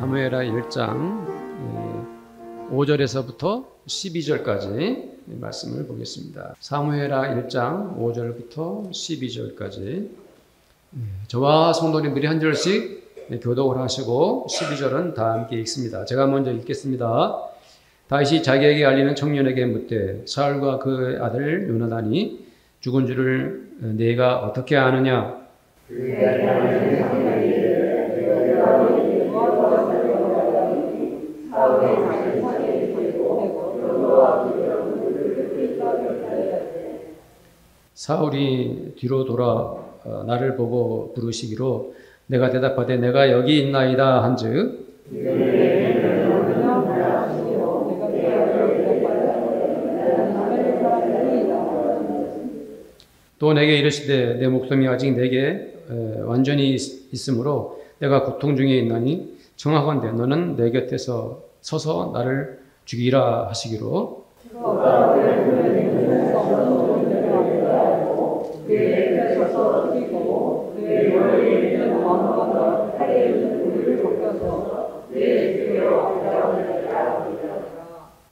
사무엘하 1장 5절에서부터 12절까지 말씀을 보겠습니다. 사무엘하 1장 5절부터 12절까지 저와 성도님들이 한 절씩 교독을 하시고 12절은 다 함께 읽습니다. 제가 먼저 읽겠습니다. 다윗이 자기에게 알리는 청년에게 묻되 사울과 그 아들 요나단이 죽은 줄을 네가 어떻게 아느냐? 사울이 뒤로 돌아 나를 보고 부르시기로 내가 대답하되 내가 여기 있나이다 한즉 또 내게 이르시되 내 목숨이 아직 내게 완전히 있으므로 내가 고통 중에 있나니 정하건대 너는 내 곁에서 서서 나를 죽이라 하시기로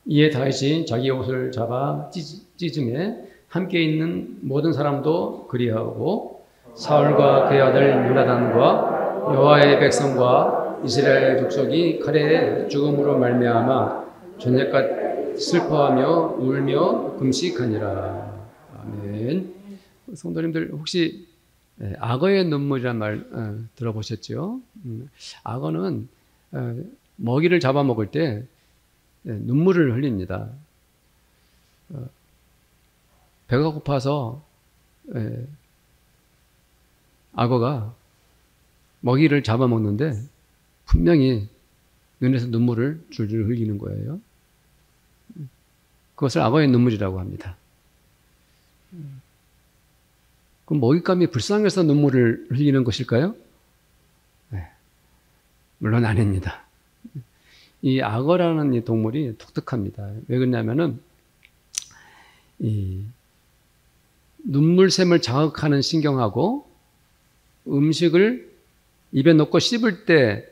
이에 다윗이 자기 옷을 잡아 찢음에 함께 있는 모든 사람도 그리하고 사울과 그의 아들 요나단과 여호와의 백성과 이스라엘 족속이 칼에 죽음으로 말미암아 저녁까지 슬퍼하며 울며 금식하니라. 아멘. 성도님들 혹시 악어의 눈물이란 말 들어보셨죠? 악어는 먹이를 잡아먹을 때 눈물을 흘립니다. 배가 고파서 악어가 먹이를 잡아먹는데 분명히 눈에서 눈물을 줄줄 흘리는 거예요. 그것을 악어의 눈물이라고 합니다. 그럼 먹잇감이 불쌍해서 눈물을 흘리는 것일까요? 네, 물론 아닙니다. 이 악어라는 이 동물이 독특합니다. 왜 그러냐면은 이 눈물샘을 자극하는 신경하고 음식을 입에 넣고 씹을 때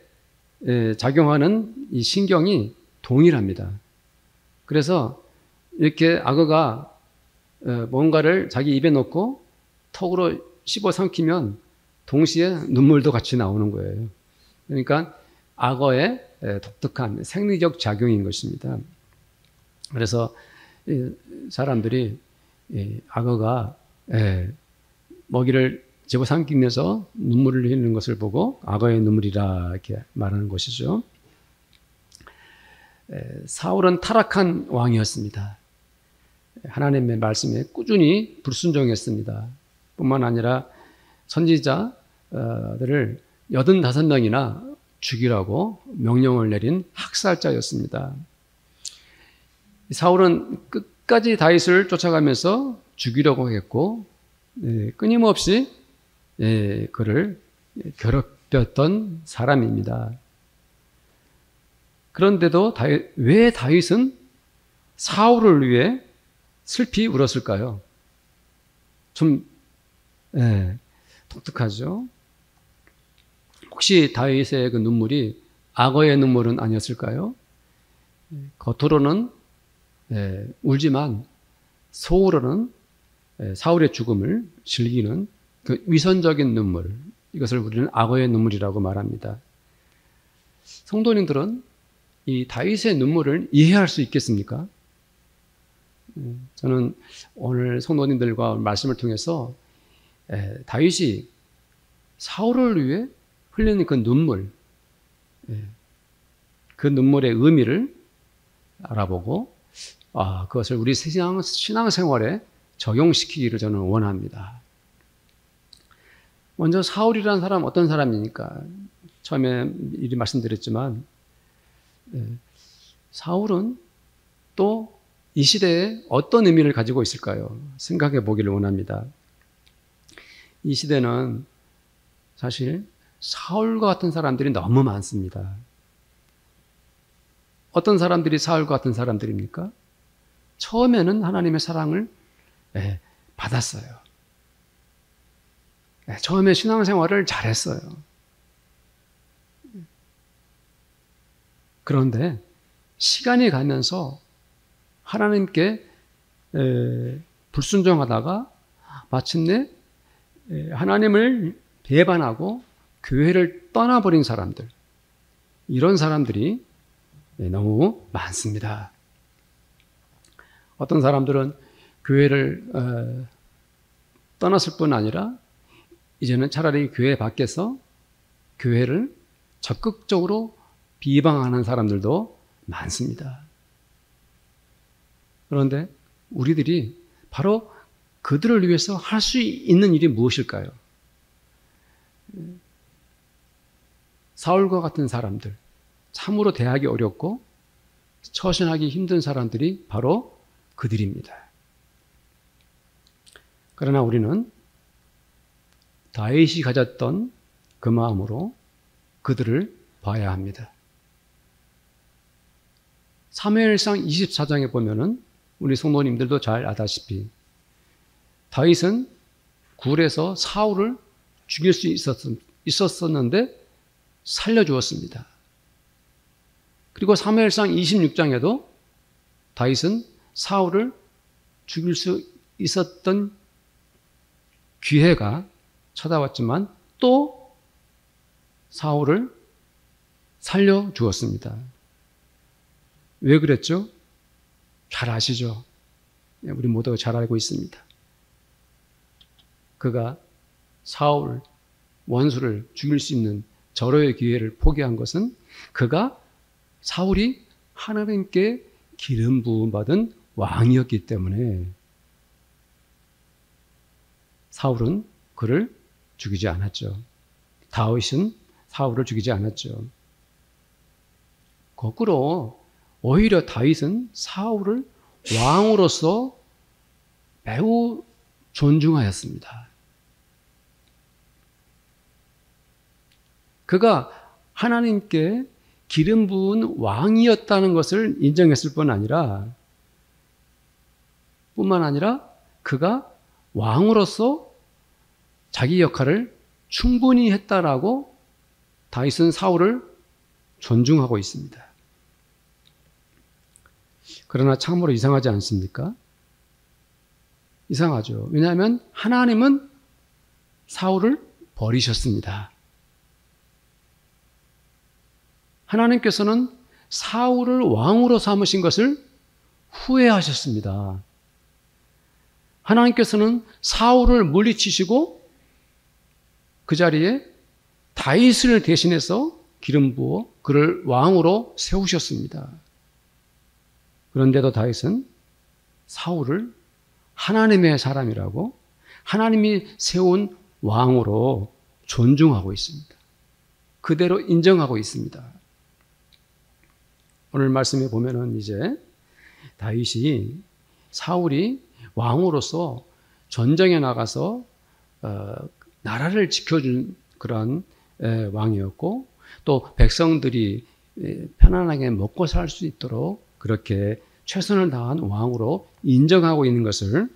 작용하는 이 신경이 동일합니다. 그래서 이렇게 악어가 뭔가를 자기 입에 넣고 턱으로 씹어 삼키면 동시에 눈물도 같이 나오는 거예요. 그러니까 악어의 독특한 생리적 작용인 것입니다. 그래서 사람들이 악어가 먹이를 집어삼키면서 눈물을 흘리는 것을 보고 악어의 눈물이라 이렇게 말하는 것이죠. 사울은 타락한 왕이었습니다. 하나님의 말씀에 꾸준히 불순종했습니다. 뿐만 아니라 선지자들을 85명이나 죽이라고 명령을 내린 학살자였습니다. 사울은 끝까지 다윗을 쫓아가면서 죽이려고 했고 끊임없이 그를 괴롭혔던 사람입니다. 그런데도 왜 다윗은 사울을 위해 슬피 울었을까요? 좀 독특하죠. 혹시 다윗의 그 눈물이 악어의 눈물은 아니었을까요? 겉으로는 울지만 속으로는 사울의 죽음을 즐기는 그 위선적인 눈물, 이것을 우리는 악어의 눈물이라고 말합니다. 성도님들은 이 다윗의 눈물을 이해할 수 있겠습니까? 저는 오늘 성도님들과 말씀을 통해서 다윗이 사울을 위해 흘리는 그 눈물, 그 눈물의 의미를 알아보고 그것을 우리 신앙생활에 적용시키기를 저는 원합니다. 먼저 사울이라는 사람 어떤 사람입니까? 처음에 미리 말씀드렸지만 사울은 또 이 시대에 어떤 의미를 가지고 있을까요? 생각해 보기를 원합니다. 이 시대는 사실 사울과 같은 사람들이 너무 많습니다. 어떤 사람들이 사울과 같은 사람들입니까? 처음에는 하나님의 사랑을 받았어요. 처음에 신앙생활을 잘했어요. 그런데 시간이 가면서 하나님께 불순종하다가 마침내 하나님을 배반하고 교회를 떠나버린 사람들, 이런 사람들이 너무 많습니다. 어떤 사람들은 교회를 떠났을 뿐 아니라 이제는 차라리 교회 밖에서 교회를 적극적으로 비방하는 사람들도 많습니다. 그런데 우리들이 바로 그들을 위해서 할 수 있는 일이 무엇일까요? 사울과 같은 사람들, 참으로 대하기 어렵고 처신하기 힘든 사람들이 바로 그들입니다. 그러나 우리는 다윗이 가졌던 그 마음으로 그들을 봐야 합니다. 사무엘상 24장에 보면은 우리 성도님들도 잘 아다시피 다윗은 굴에서 사울을 죽일 수 있었는데 살려주었습니다. 그리고 사무엘상 26장에도 다윗은 사울을 죽일 수 있었던 기회가 찾아왔지만 또 사울을 살려주었습니다. 왜 그랬죠? 잘 아시죠? 우리 모두가 잘 알고 있습니다. 그가 사울 원수를 죽일 수 있는 절호의 기회를 포기한 것은 그가 사울이 하나님께 기름 부음 받은 왕이었기 때문에 사울은 그를 죽이지 않았죠. 다윗은 사울을 죽이지 않았죠. 거꾸로 오히려 다윗은 사울을 왕으로서 매우 존중하였습니다. 그가 하나님께 기름 부은 왕이었다는 것을 인정했을 뿐 아니라 그가 왕으로서 자기 역할을 충분히 했다라고 다윗은 사울을 존중하고 있습니다. 그러나 참으로 이상하지 않습니까? 이상하죠. 왜냐하면 하나님은 사울을 버리셨습니다. 하나님께서는 사울을 왕으로 삼으신 것을 후회하셨습니다. 하나님께서는 사울을 물리치시고 그 자리에 다윗을 대신해서 기름 부어 그를 왕으로 세우셨습니다. 그런데도 다윗은 사울을 하나님의 사람이라고 하나님이 세운 왕으로 존중하고 있습니다. 그대로 인정하고 있습니다. 오늘 말씀에 보면은 이제 다윗이 사울이 왕으로서 전쟁에 나가서 나라를 지켜준 그런 왕이었고 또 백성들이 편안하게 먹고 살 수 있도록 그렇게 최선을 다한 왕으로 인정하고 있는 것을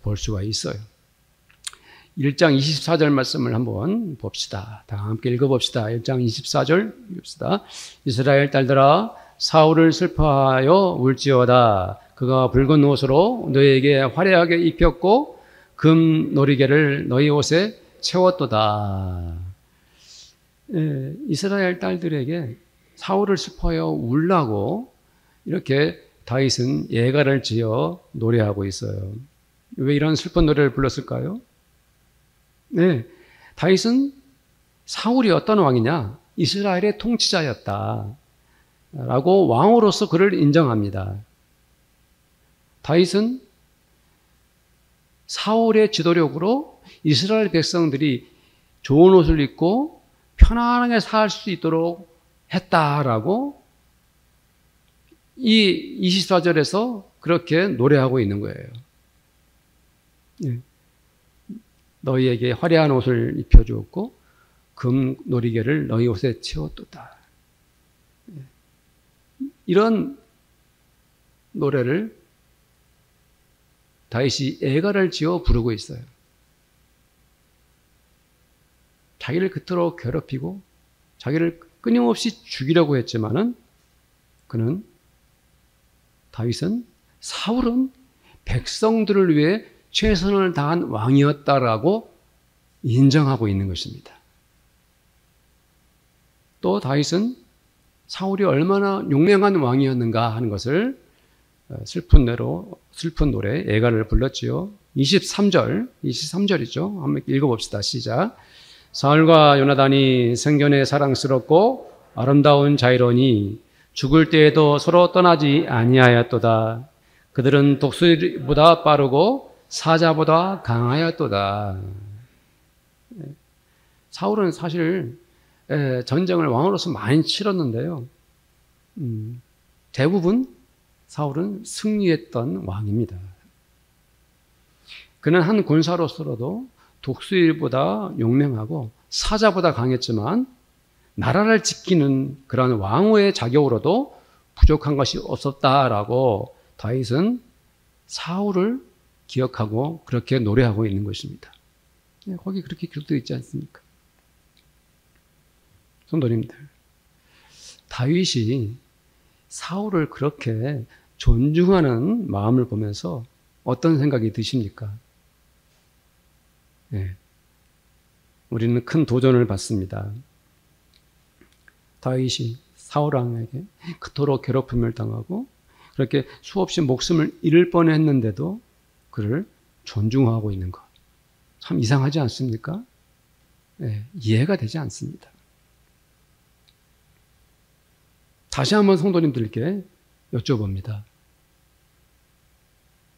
볼 수가 있어요. 1장 24절 말씀을 한번 봅시다. 다 함께 읽어봅시다. 1장 24절 읽읍시다. 이스라엘 딸들아 사울을 슬퍼하여 울지어다. 그가 붉은 옷으로 너희에게 화려하게 입혔고 금 놀이개를 너희 옷에 채웠도다. 이스라엘 딸들에게 사울을 슬퍼하여 울라고 이렇게 다윗은 예가를 지어 노래하고 있어요. 왜 이런 슬픈 노래를 불렀을까요? 네, 다윗은 사울이 어떤 왕이냐? 이스라엘의 통치자였다 라고 왕으로서 그를 인정합니다. 다윗은 사울의 지도력으로 이스라엘 백성들이 좋은 옷을 입고 편안하게 살 수 있도록 했다라고 이 24절에서 그렇게 노래하고 있는 거예요. 너희에게 화려한 옷을 입혀주었고 금 놀이개를 너희 옷에 채웠도다. 이런 노래를 다윗이 애가를 지어 부르고 있어요. 자기를 그토록 괴롭히고 자기를 끊임없이 죽이려고 했지만은 다윗은 사울은 백성들을 위해 최선을 다한 왕이었다라고 인정하고 있는 것입니다. 또 다윗은 사울이 얼마나 용맹한 왕이었는가 하는 것을 슬픈 노래 애가를 불렀지요. 23절이죠. 한번 읽어봅시다. 시작. 사울과 요나단이 생전에 사랑스럽고 아름다운 자이로니 죽을 때에도 서로 떠나지 아니하였도다. 그들은 독수리보다 빠르고 사자보다 강하였도다. 사울은 사실 전쟁을 왕으로서 많이 치렀는데요. 대부분 사울은 승리했던 왕입니다. 그는 한 군사로서도 독수리보다 용맹하고 사자보다 강했지만 나라를 지키는 그런 왕후의 자격으로도 부족한 것이 없었다라고 다윗은 사울을 기억하고 그렇게 노래하고 있는 것입니다. 거기 그렇게 기록되어 있지 않습니까? 성도님들, 다윗이 사울을 그렇게 존중하는 마음을 보면서 어떤 생각이 드십니까? 우리는 큰 도전을 받습니다. 다윗이 사울 왕에게 그토록 괴롭힘을 당하고 그렇게 수없이 목숨을 잃을 뻔했는데도 그를 존중하고 있는 것. 참 이상하지 않습니까? 이해가 되지 않습니다. 다시 한번 성도님들께 여쭤봅니다.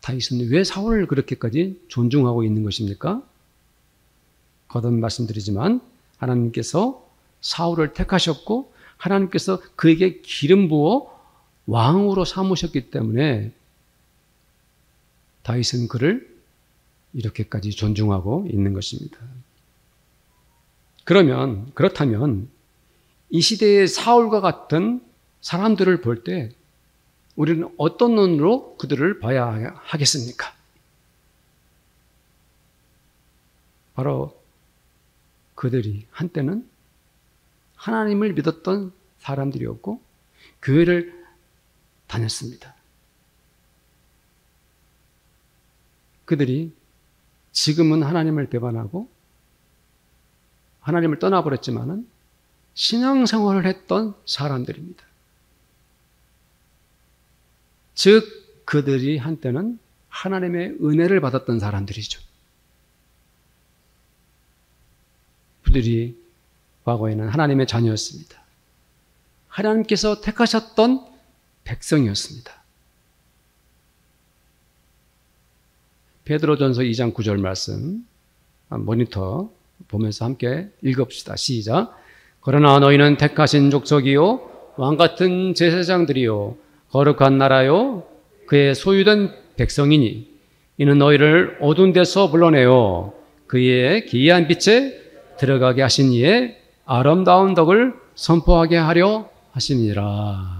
다윗은 왜 사울을 그렇게까지 존중하고 있는 것입니까? 거듭 말씀드리지만 하나님께서 사울을 택하셨고 하나님께서 그에게 기름 부어 왕으로 삼으셨기 때문에 다윗은 그를 이렇게까지 존중하고 있는 것입니다. 그렇다면 이 시대의 사울과 같은 사람들을 볼 때 우리는 어떤 눈으로 그들을 봐야 하겠습니까? 바로 그들이 한때는 하나님을 믿었던 사람들이었고 교회를 다녔습니다. 그들이 지금은 하나님을 배반하고 하나님을 떠나버렸지만은 신앙생활을 했던 사람들입니다. 즉 그들이 한때는 하나님의 은혜를 받았던 사람들이죠. 그들이 과거에는 하나님의 자녀였습니다. 하나님께서 택하셨던 백성이었습니다. 베드로전서 2장 9절 말씀 모니터 보면서 함께 읽읍시다. 시작. 그러나 너희는 택하신 족속이요 왕같은 제사장들이요 거룩한 나라요 그의 소유된 백성이니 이는 너희를 어두운 데서 불러내어 그의 기이한 빛에 들어가게 하신 이의 아름다운 덕을 선포하게 하려 하시니라.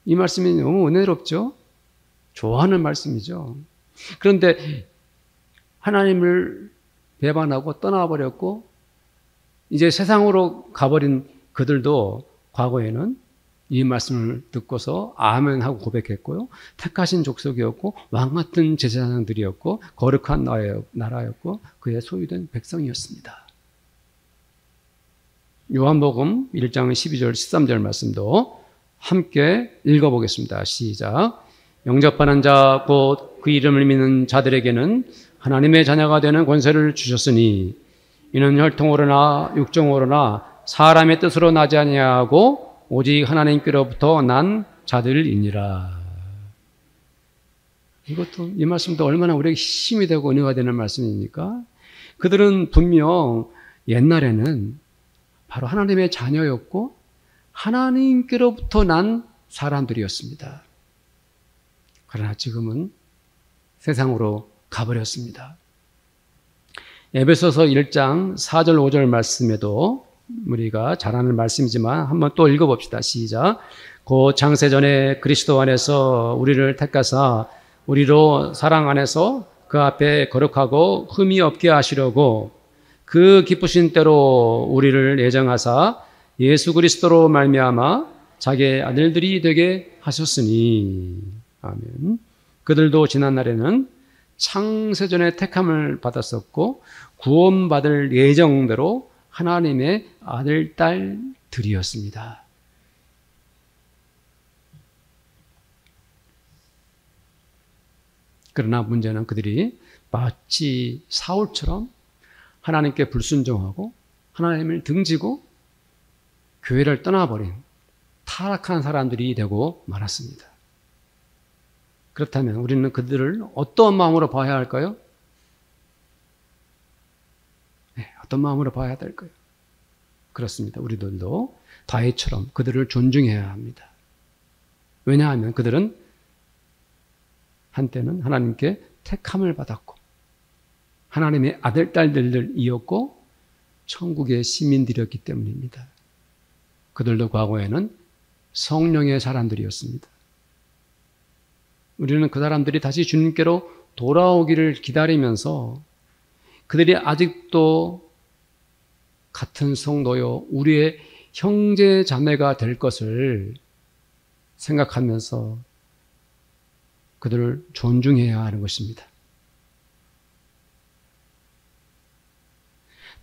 이 말씀이 너무 은혜롭죠? 좋아하는 말씀이죠. 그런데 하나님을 배반하고 떠나버렸고 이제 세상으로 가버린 그들도 과거에는 이 말씀을 듣고서 아멘하고 고백했고요. 택하신 족속이었고 왕같은 제사장들이었고 거룩한 나라였고 그의 소유된 백성이었습니다. 요한복음 1장 12절 13절 말씀도 함께 읽어보겠습니다. 시작. 영접하는 자 곧 그 이름을 믿는 자들에게는 하나님의 자녀가 되는 권세를 주셨으니 이는 혈통으로나 육정으로나 사람의 뜻으로 나지 아니하고 오직 하나님께로부터 난 자들이니라. 이 말씀도 얼마나 우리에게 힘이 되고 은혜가 되는 말씀입니까? 그들은 분명 옛날에는 바로 하나님의 자녀였고 하나님께로부터 난 사람들이었습니다. 그러나 지금은 세상으로 가버렸습니다. 에베소서 1장 4절 5절 말씀에도 우리가 잘 아는 말씀이지만 한번 또 읽어봅시다. 시작. 곧 창세전에 그리스도 안에서 우리를 택하사 우리로 사랑 안에서 그 앞에 거룩하고 흠이 없게 하시려고 그 기쁘신 때로 우리를 예정하사 예수 그리스도로 말미암아 자기의 아들들이 되게 하셨으니. 아멘. 그들도 지난날에는 창세전에 택함을 받았었고 구원받을 예정대로 하나님의 아들, 딸들이었습니다. 그러나 문제는 그들이 마치 사울처럼 하나님께 불순종하고 하나님을 등지고 교회를 떠나버린 타락한 사람들이 되고 말았습니다. 그렇다면 우리는 그들을 어떤 마음으로 봐야 할까요? 네, 어떤 마음으로 봐야 될까요? 그렇습니다. 우리들도 다윗처럼 그들을 존중해야 합니다. 왜냐하면 그들은 한때는 하나님께 택함을 받았고 하나님의 아들, 딸들이었고 천국의 시민들이었기 때문입니다. 그들도 과거에는 성령의 사람들이었습니다. 우리는 그 사람들이 다시 주님께로 돌아오기를 기다리면서 그들이 아직도 같은 성도요, 우리의 형제 자매가 될 것을 생각하면서 그들을 존중해야 하는 것입니다.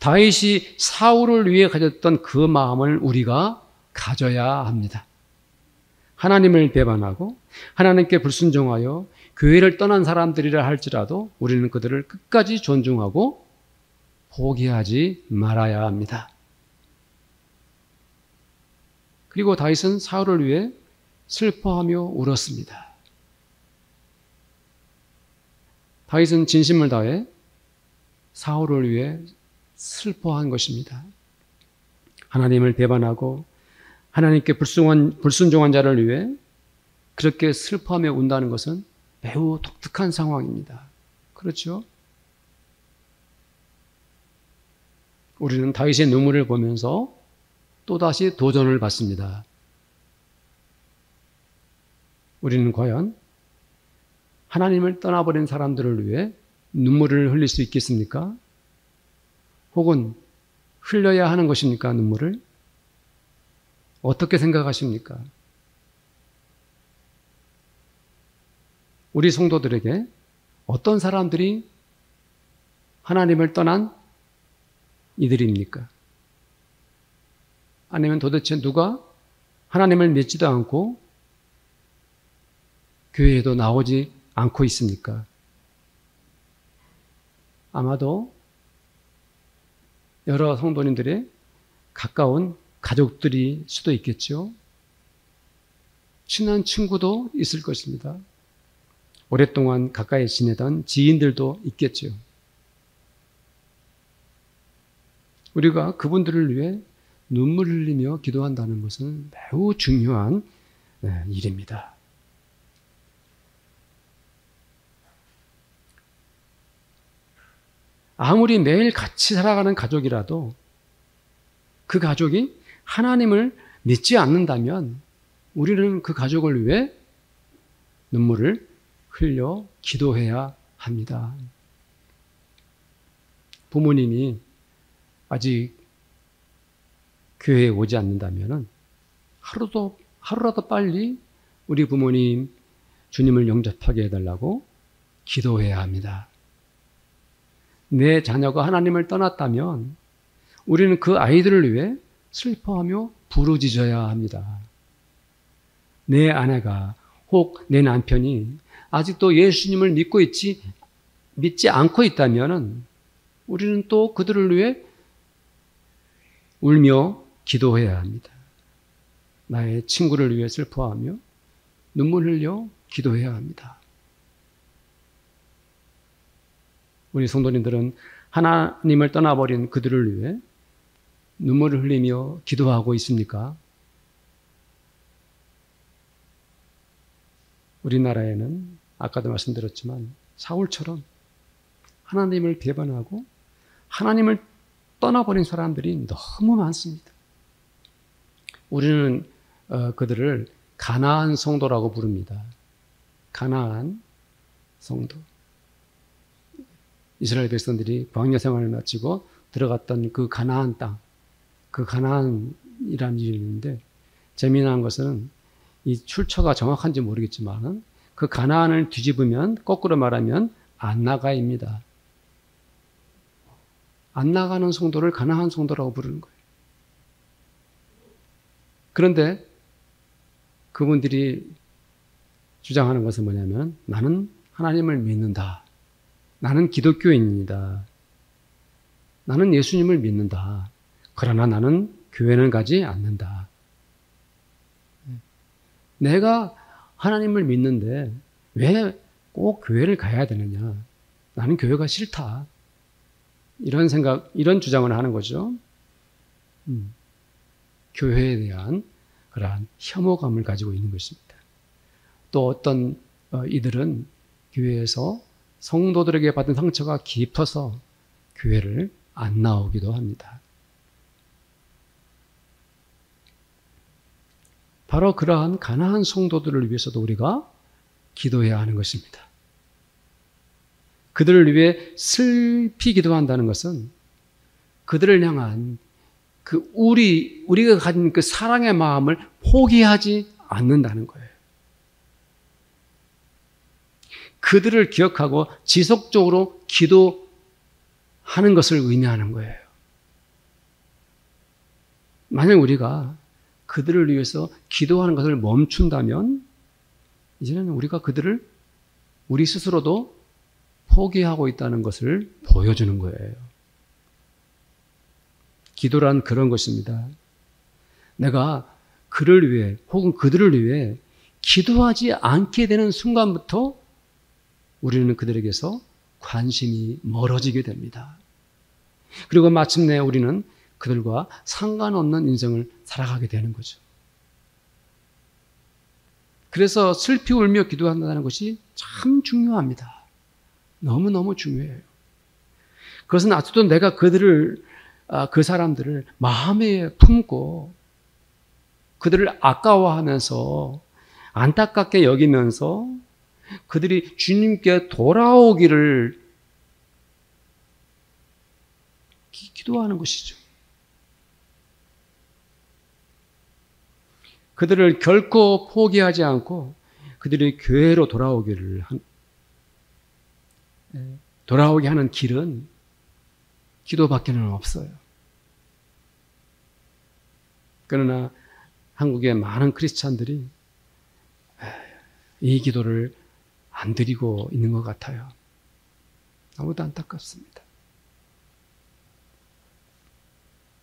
다윗이 사울을 위해 가졌던 그 마음을 우리가 가져야 합니다. 하나님을 배반하고 하나님께 불순종하여 교회를 떠난 사람들이라 할지라도 우리는 그들을 끝까지 존중하고 포기하지 말아야 합니다. 그리고 다윗은 사울을 위해 슬퍼하며 울었습니다. 다윗은 진심을 다해 사울을 위해 슬퍼한 것입니다. 하나님을 배반하고 하나님께 불순종한 자를 위해 그렇게 슬퍼하며 운다는 것은 매우 독특한 상황입니다. 그렇죠? 우리는 다윗의 눈물을 보면서 또다시 도전을 받습니다. 우리는 과연 하나님을 떠나버린 사람들을 위해 눈물을 흘릴 수 있겠습니까? 혹은 흘려야 하는 것입니까? 눈물을? 어떻게 생각하십니까? 우리 성도들에게 어떤 사람들이 하나님을 떠난 이들입니까? 아니면 도대체 누가 하나님을 믿지도 않고 교회에도 나오지 않고 있습니까? 아마도 여러 성도님들의 가까운 가족들이 수도 있겠죠. 친한 친구도 있을 것입니다. 오랫동안 가까이 지내던 지인들도 있겠죠. 우리가 그분들을 위해 눈물 흘리며 기도한다는 것은 매우 중요한 일입니다. 아무리 매일 같이 살아가는 가족이라도 그 가족이 하나님을 믿지 않는다면 우리는 그 가족을 위해 눈물을 흘려 기도해야 합니다. 부모님이 아직 교회에 오지 않는다면 하루라도 빨리 우리 부모님 주님을 영접하게 해달라고 기도해야 합니다. 내 자녀가 하나님을 떠났다면 우리는 그 아이들을 위해 슬퍼하며 부르짖어야 합니다. 내 아내가 혹 내 남편이 아직도 예수님을 믿지 않고 있다면 우리는 또 그들을 위해 울며 기도해야 합니다. 나의 친구를 위해 슬퍼하며 눈물 흘려 기도해야 합니다. 우리 성도님들은 하나님을 떠나버린 그들을 위해 눈물을 흘리며 기도하고 있습니까? 우리나라에는 아까도 말씀드렸지만 사울처럼 하나님을 배반하고 하나님을 떠나버린 사람들이 너무 많습니다. 우리는 그들을 가나안 성도라고 부릅니다. 가나안 성도. 이스라엘 백성들이 광야 생활을 마치고 들어갔던 그 가나안 땅, 그 가나안이라는 이름인데 재미난 것은 이 출처가 정확한지 모르겠지만 그 가나안을 뒤집으면 거꾸로 말하면 안나가입니다. 안 나가는 성도를 가나안 성도라고 부르는 거예요. 그런데 그분들이 주장하는 것은 뭐냐면 나는 하나님을 믿는다. 나는 기독교인입니다. 나는 예수님을 믿는다. 그러나 나는 교회는 가지 않는다. 내가 하나님을 믿는데 왜 꼭 교회를 가야 되느냐? 나는 교회가 싫다. 이런 생각, 이런 주장을 하는 거죠. 교회에 대한 그러한 혐오감을 가지고 있는 것입니다. 또 어떤 이들은 교회에서 성도들에게 받은 상처가 깊어서 교회를 안 나오기도 합니다. 바로 그러한 가난한 성도들을 위해서도 우리가 기도해야 하는 것입니다. 그들을 위해 슬피 기도한다는 것은 그들을 향한 우리가 가진 그 사랑의 마음을 포기하지 않는다는 거예요. 그들을 기억하고 지속적으로 기도하는 것을 의미하는 거예요. 만약 우리가 그들을 위해서 기도하는 것을 멈춘다면 이제는 우리가 그들을 우리 스스로도 포기하고 있다는 것을 보여주는 거예요. 기도란 그런 것입니다. 내가 그를 위해 혹은 그들을 위해 기도하지 않게 되는 순간부터 우리는 그들에게서 관심이 멀어지게 됩니다. 그리고 마침내 우리는 그들과 상관없는 인생을 살아가게 되는 거죠. 그래서 슬피 울며 기도한다는 것이 참 중요합니다. 너무너무 중요해요. 그것은 아직도 내가 그 사람들을 마음에 품고 그들을 아까워하면서 안타깝게 여기면서 그들이 주님께 돌아오기를 기도하는 것이죠. 그들을 결코 포기하지 않고 그들이 교회로 돌아오게 하는 길은 기도밖에는 없어요. 그러나 한국의 많은 크리스찬들이 이 기도를 안 드리고 있는 것 같아요. 너무도 안타깝습니다.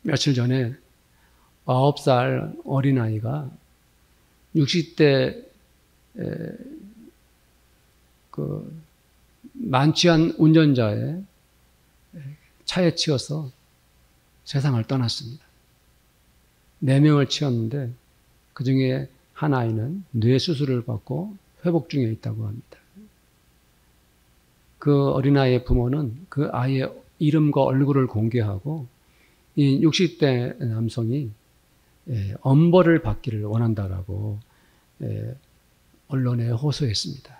며칠 전에 9살 어린아이가 60대 만취한 운전자의 차에 치여서 세상을 떠났습니다. 4명을 치었는데 그 중에 한 아이는 뇌 수술을 받고 회복 중에 있다고 합니다. 그 어린아이의 부모는 그 아이의 이름과 얼굴을 공개하고 이 60대 남성이 엄벌을 받기를 원한다라고 언론에 호소했습니다.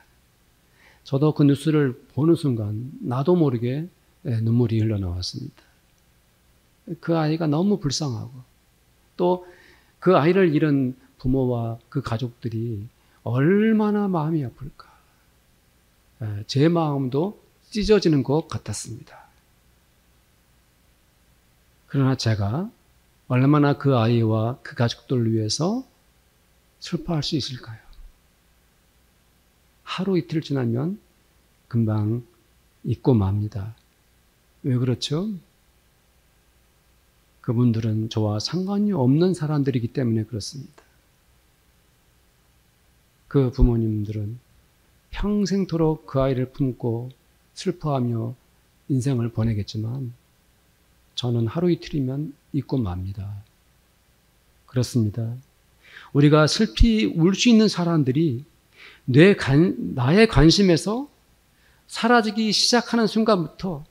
저도 그 뉴스를 보는 순간 나도 모르게 눈물이 흘러나왔습니다. 그 아이가 너무 불쌍하고 또 그 아이를 잃은 부모와 그 가족들이 얼마나 마음이 아플까. 제 마음도 찢어지는 것 같았습니다. 그러나 제가 얼마나 그 아이와 그 가족들을 위해서 슬퍼할 수 있을까요? 하루 이틀 지나면 금방 잊고 맙니다. 왜 그렇죠? 그분들은 저와 상관이 없는 사람들이기 때문에 그렇습니다. 그 부모님들은 평생토록 그 아이를 품고 슬퍼하며 인생을 보내겠지만 저는 하루 이틀이면 잊고 맙니다. 그렇습니다. 우리가 슬피 울 수 있는 사람들이 나의 관심에서 사라지기 시작하는 순간부터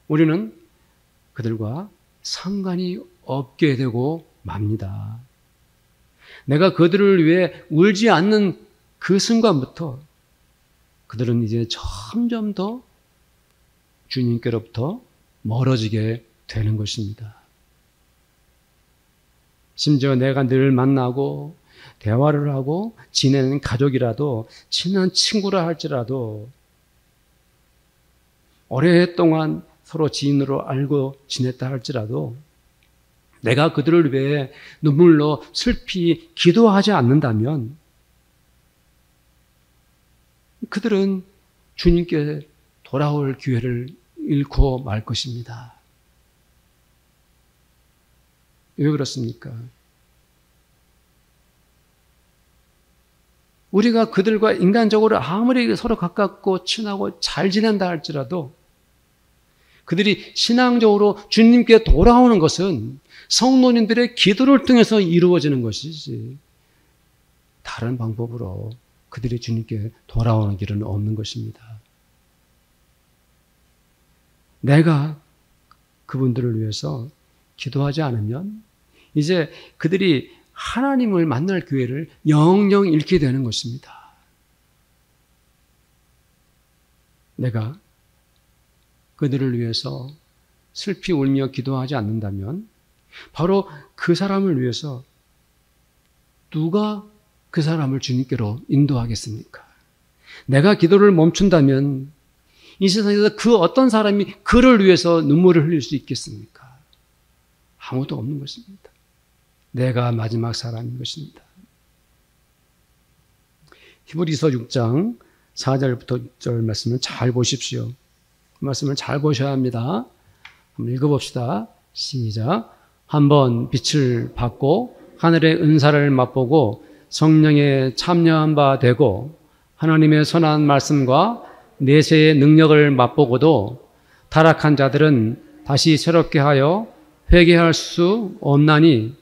우리는 그들과 상관이 없게 되고 맙니다. 내가 그들을 위해 울지 않는 그 순간부터 그들은 이제 점점 더 주님께로부터 멀어지게 되는 것입니다. 심지어 내가 늘 만나고 대화를 하고 지내는 가족이라도 친한 친구라 할지라도 오랫동안 서로 지인으로 알고 지냈다 할지라도 내가 그들을 위해 눈물로 슬피 기도하지 않는다면 그들은 주님께 돌아올 기회를 잃고 말 것입니다. 왜 그렇습니까? 우리가 그들과 인간적으로 아무리 서로 가깝고 친하고 잘 지낸다 할지라도 그들이 신앙적으로 주님께 돌아오는 것은 성도님들의 기도를 통해서 이루어지는 것이지 다른 방법으로 그들이 주님께 돌아오는 길은 없는 것입니다. 내가 그분들을 위해서 기도하지 않으면 이제 그들이 하나님을 만날 기회를 영영 잃게 되는 것입니다. 내가 그들을 위해서 슬피 울며 기도하지 않는다면 바로 그 사람을 위해서 누가 그 사람을 주님께로 인도하겠습니까? 내가 기도를 멈춘다면 이 세상에서 그 어떤 사람이 그를 위해서 눈물을 흘릴 수 있겠습니까? 아무도 없는 것입니다. 내가 마지막 사람인 것입니다. 히브리서 6장 4절부터 6절 말씀을 잘 보십시오. 말씀을 잘 보셔야 합니다. 한번 읽어봅시다. 시작. 한번 빛을 받고 하늘의 은사를 맛보고 성령에 참여한 바 되고 하나님의 선한 말씀과 내세의 능력을 맛보고도 타락한 자들은 다시 새롭게 하여 회개할 수 없나니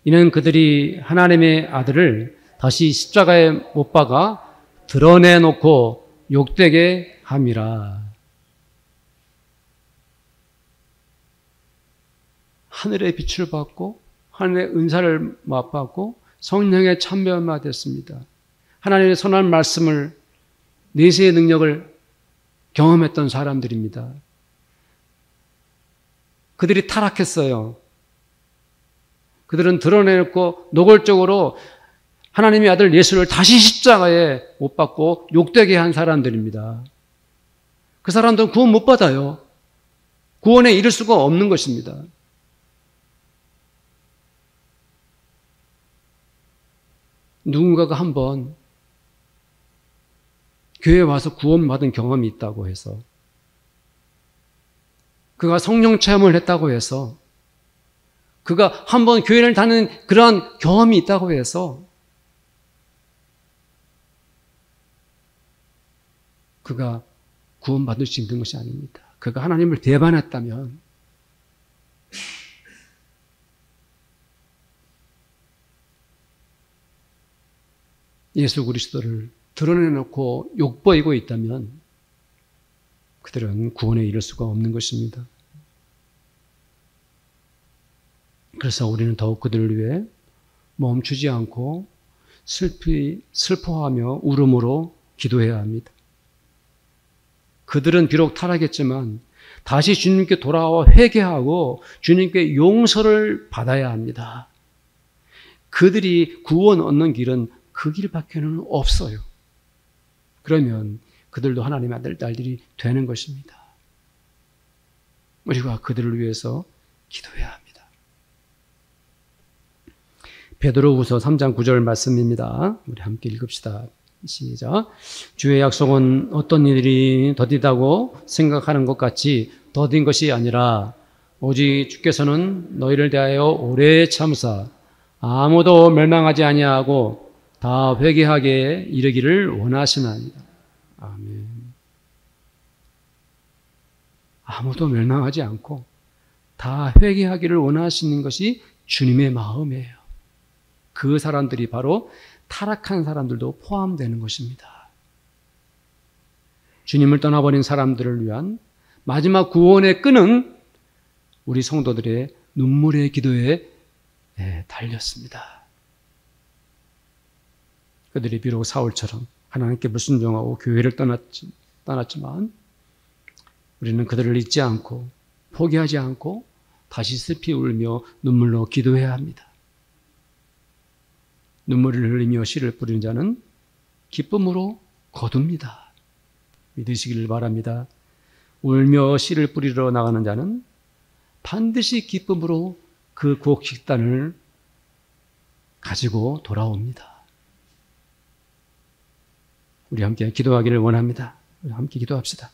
이는 그들이 하나님의 아들을 다시 십자가에 못 박아 드러내놓고 욕되게 함이라. 하늘의 빛을 받고 하늘의 은사를 맛받고 성령의 참여만 됐습니다. 하나님의 선한 말씀을 내세의 능력을 경험했던 사람들입니다. 그들이 타락했어요. 그들은 드러내놓고 노골적으로 하나님의 아들 예수를 다시 십자가에 못 박고 욕되게 한 사람들입니다. 그 사람들은 구원 못 받아요. 구원에 이를 수가 없는 것입니다. 누군가가 한번 교회에 와서 구원받은 경험이 있다고 해서 그가 성령 체험을 했다고 해서 그가 한번 교회를 다니는 그러한 경험이 있다고 해서 그가 구원받을 수 있는 것이 아닙니다. 그가 하나님을 배반했다면 예수 그리스도를 드러내놓고 욕보이고 있다면 그들은 구원에 이를 수가 없는 것입니다. 그래서 우리는 더욱 그들을 위해 멈추지 않고 슬퍼하며 울음으로 기도해야 합니다. 그들은 비록 타락했지만 다시 주님께 돌아와 회개하고 주님께 용서를 받아야 합니다. 그들이 구원 얻는 길은 그 길밖에는 없어요. 그러면 그들도 하나님의 아들, 딸들이 되는 것입니다. 우리가 그들을 위해서 기도해야 합니다. 베드로후서 3장 9절 말씀입니다. 우리 함께 읽읍시다. 시작. 주의 약속은 어떤 일이 더디다고 생각하는 것 같이 더딘 것이 아니라 오직 주께서는 너희를 대하여 오래 참으사 아무도 멸망하지 아니하고 다 회개하게 이르기를 원하시나이다. 아멘. 아무도 멸망하지 않고 다 회개하기를 원하시는 것이 주님의 마음이에요. 그 사람들이 바로 타락한 사람들도 포함되는 것입니다. 주님을 떠나버린 사람들을 위한 마지막 구원의 끈은 우리 성도들의 눈물의 기도에 달렸습니다. 그들이 비록 사울처럼 하나님께 불순종하고 교회를 떠났지만 우리는 그들을 잊지 않고 포기하지 않고 다시 슬피 울며 눈물로 기도해야 합니다. 눈물을 흘리며 씨를 뿌리는 자는 기쁨으로 거둡니다. 믿으시기를 바랍니다. 울며 씨를 뿌리러 나가는 자는 반드시 기쁨으로 그 곡식단을 가지고 돌아옵니다. 우리 함께 기도하기를 원합니다. 우리 함께 기도합시다.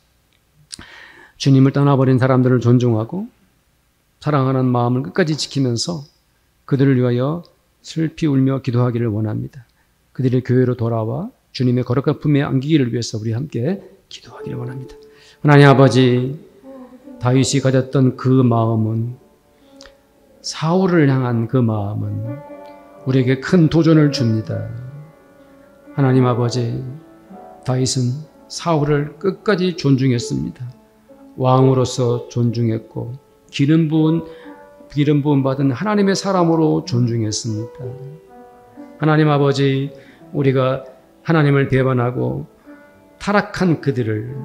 주님을 떠나버린 사람들을 존중하고 사랑하는 마음을 끝까지 지키면서 그들을 위하여 슬피 울며 기도하기를 원합니다. 그들의 교회로 돌아와 주님의 거룩한 품에 안기기를 위해서 우리 함께 기도하기를 원합니다. 하나님 아버지, 다윗이 가졌던 그 마음은, 사울을 향한 그 마음은 우리에게 큰 도전을 줍니다. 하나님 아버지, 다윗은 사울을 끝까지 존중했습니다. 왕으로서 존중했고 기름 부음 받은 하나님의 사람으로 존중했습니다. 하나님 아버지, 우리가 하나님을 배반하고 타락한 그들을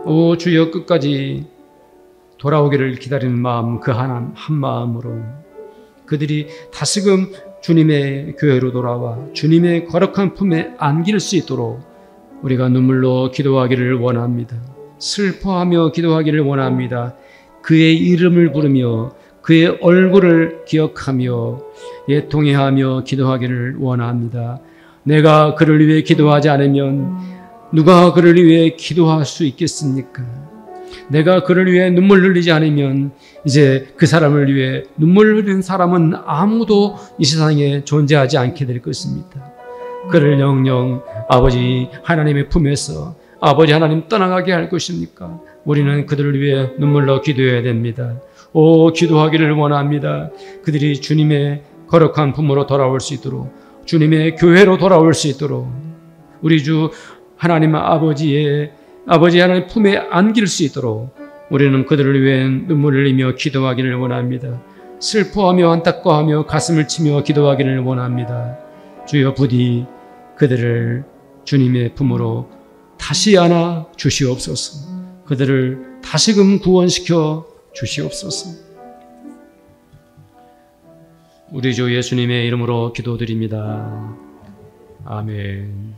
오 주여 끝까지 돌아오기를 기다리는 마음, 그 한 마음으로 그들이 다시금 주님의 교회로 돌아와 주님의 거룩한 품에 안길 수 있도록 우리가 눈물로 기도하기를 원합니다. 슬퍼하며 기도하기를 원합니다. 그의 이름을 부르며 그의 얼굴을 기억하며 애통해하며 기도하기를 원합니다. 내가 그를 위해 기도하지 않으면 누가 그를 위해 기도할 수 있겠습니까? 내가 그를 위해 눈물 흘리지 않으면 이제 그 사람을 위해 눈물 흘리는 사람은 아무도 이 세상에 존재하지 않게 될 것입니다. 그를 영영 아버지 하나님의 품에서 아버지 하나님 떠나가게 할 것입니까? 우리는 그들을 위해 눈물로 기도해야 됩니다. 오, 기도하기를 원합니다. 그들이 주님의 거룩한 품으로 돌아올 수 있도록, 주님의 교회로 돌아올 수 있도록 우리 주 하나님 아버지 하나님 품에 안길 수 있도록 우리는 그들을 위해 눈물을 흘리며 기도하기를 원합니다. 슬퍼하며 안타까워하며 가슴을 치며 기도하기를 원합니다. 주여 부디 그들을 주님의 품으로 다시 안아 주시옵소서. 그들을 다시금 구원시켜 주시옵소서. 우리 주 예수님의 이름으로 기도드립니다. 아멘.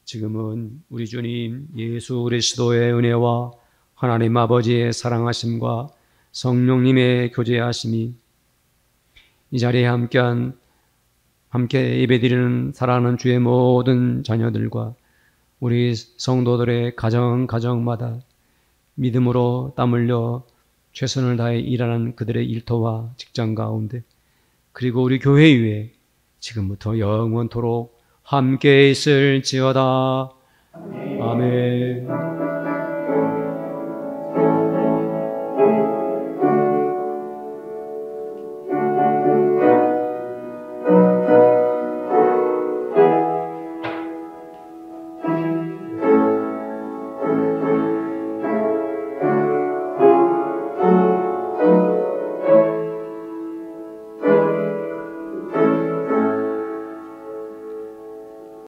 지금은 우리 주님 예수 그리스도의 은혜와 하나님 아버지의 사랑하심과 성령님의 교제하심이 이 자리에 함께 예배드리는 사랑하는 주의 모든 자녀들과 우리 성도들의 가정마다 믿음으로 땀 흘려 최선을 다해 일하는 그들의 일터와 직장 가운데, 그리고 우리 교회 위에 지금부터 영원토록 함께 있을지어다. 아멘.